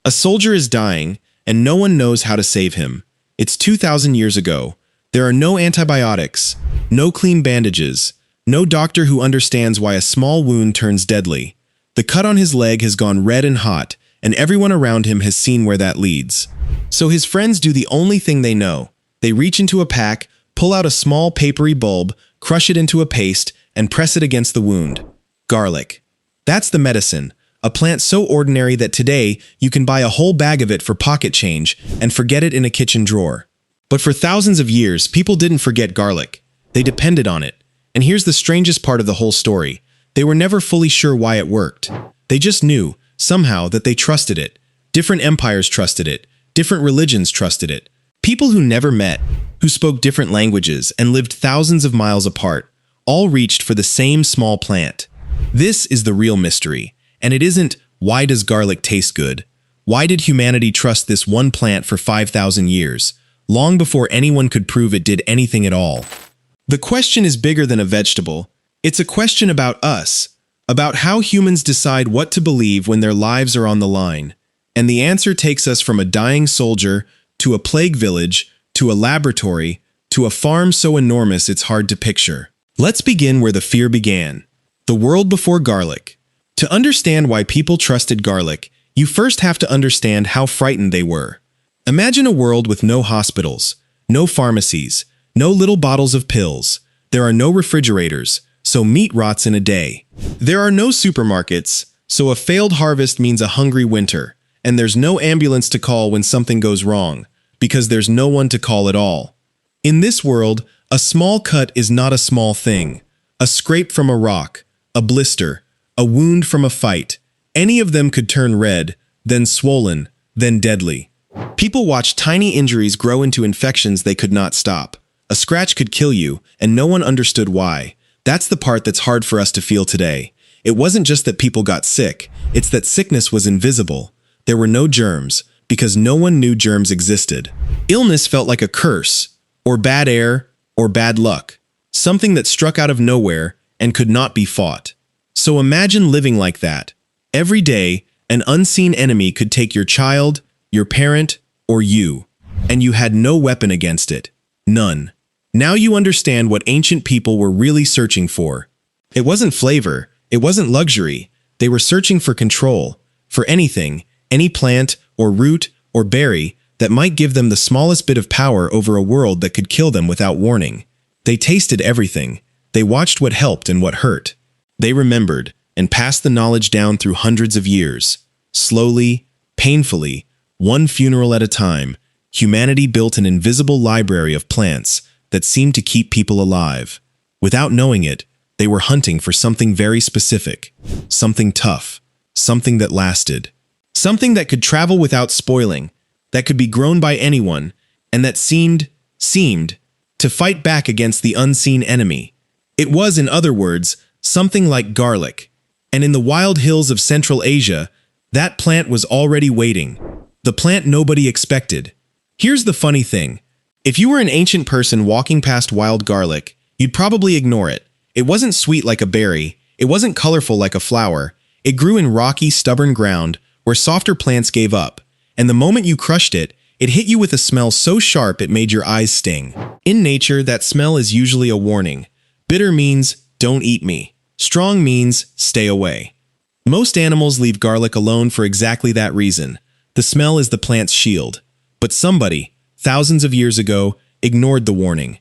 A soldier is dying, and no one knows how to save him. It's 2,000 years ago. There are no antibiotics, no clean bandages, no doctor who understands why a small wound turns deadly. The cut on his leg has gone red and hot, and everyone around him has seen where that leads. So his friends do the only thing they know. They reach into a pack, pull out a small papery bulb, crush it into a paste, and press it against the wound. Garlic. That's the medicine, a plant so ordinary that today you can buy a whole bag of it for pocket change and forget it in a kitchen drawer. But for thousands of years, people didn't forget garlic. They depended on it. And here's the strangest part of the whole story. They were never fully sure why it worked. They just knew, somehow, that they trusted it. Different empires trusted it. Different religions trusted it. People who never met, who spoke different languages and lived thousands of miles apart, all reached for the same small plant. This is the real mystery. And it isn't, why does garlic taste good? Why did humanity trust this one plant for 5,000 years, long before anyone could prove it did anything at all? The question is bigger than a vegetable. It's a question about us, about how humans decide what to believe when their lives are on the line. And the answer takes us from a dying soldier, to a plague village, to a laboratory, to a farm so enormous it's hard to picture. Let's begin where the fear began. The world before garlic. To understand why people trusted garlic, you first have to understand how frightened they were. Imagine a world with no hospitals, no pharmacies, no little bottles of pills. There are no refrigerators, so meat rots in a day. There are no supermarkets, so a failed harvest means a hungry winter. And there's no ambulance to call when something goes wrong, because there's no one to call at all. In this world, a small cut is not a small thing. A scrape from a rock, a blister, a wound from a fight. Any of them could turn red, then swollen, then deadly. People watched tiny injuries grow into infections they could not stop. A scratch could kill you, and no one understood why. That's the part that's hard for us to feel today. It wasn't just that people got sick, it's that sickness was invisible. There were no germs, because no one knew germs existed. Illness felt like a curse, or bad air, or bad luck. Something that struck out of nowhere and could not be fought. So imagine living like that. Every day, an unseen enemy could take your child, your parent, or you, and you had no weapon against it. None. Now you understand what ancient people were really searching for. It wasn't flavor, it wasn't luxury. They were searching for control, for anything, any plant, or root, or berry that might give them the smallest bit of power over a world that could kill them without warning. They tasted everything. They watched what helped and what hurt. They remembered, and passed the knowledge down through hundreds of years. Slowly, painfully, one funeral at a time, humanity built an invisible library of plants that seemed to keep people alive. Without knowing it, they were hunting for something very specific, something tough, something that lasted. Something that could travel without spoiling, that could be grown by anyone, and that seemed to fight back against the unseen enemy. It was, in other words, something like garlic. And in the wild hills of Central Asia, that plant was already waiting. The plant nobody expected. Here's the funny thing. If you were an ancient person walking past wild garlic, you'd probably ignore it. It wasn't sweet like a berry. It wasn't colorful like a flower. It grew in rocky, stubborn ground, where softer plants gave up, and the moment you crushed it, it hit you with a smell so sharp it made your eyes sting. In nature, that smell is usually a warning. Bitter means, don't eat me. Strong means, stay away. Most animals leave garlic alone for exactly that reason. The smell is the plant's shield. But somebody, thousands of years ago, ignored the warning.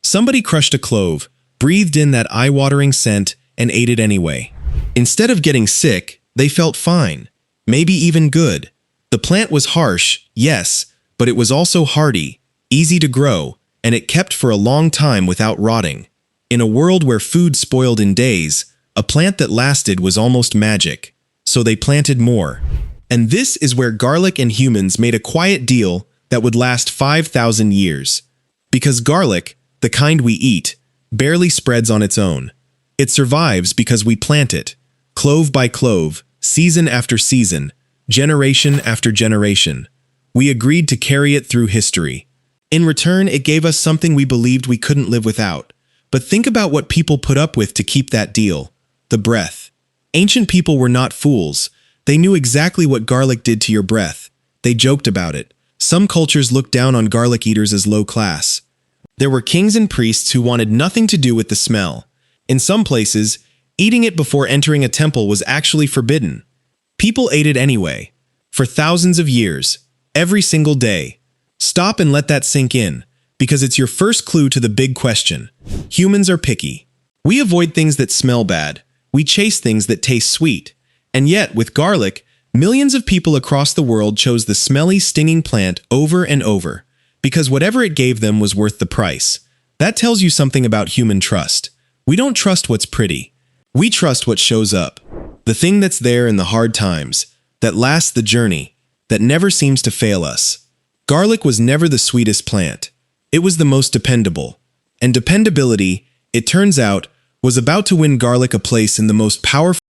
Somebody crushed a clove, breathed in that eye-watering scent, and ate it anyway. Instead of getting sick, they felt fine. Maybe even good. The plant was harsh, yes, but it was also hardy, easy to grow, and it kept for a long time without rotting. In a world where food spoiled in days, a plant that lasted was almost magic. So they planted more. And this is where garlic and humans made a quiet deal that would last 5,000 years. Because garlic, the kind we eat, barely spreads on its own. It survives because we plant it, clove by clove, season after season, generation after generation. We agreed to carry it through history. In return, it gave us something we believed we couldn't live without. But think about what people put up with to keep that deal. The breath. Ancient people were not fools. They knew exactly what garlic did to your breath. They joked about it. Some cultures looked down on garlic eaters as low class. There were kings and priests who wanted nothing to do with the smell. In some places, eating it before entering a temple was actually forbidden. People ate it anyway. For thousands of years. Every single day. Stop and let that sink in, because it's your first clue to the big question. Humans are picky. We avoid things that smell bad. We chase things that taste sweet. And yet, with garlic, millions of people across the world chose the smelly, stinging plant over and over, because whatever it gave them was worth the price. That tells you something about human trust. We don't trust what's pretty. We trust what shows up. The thing that's there in the hard times, that lasts the journey, that never seems to fail us. Garlic was never the sweetest plant. It was the most dependable. And dependability, it turns out, was about to win garlic a place in the most powerful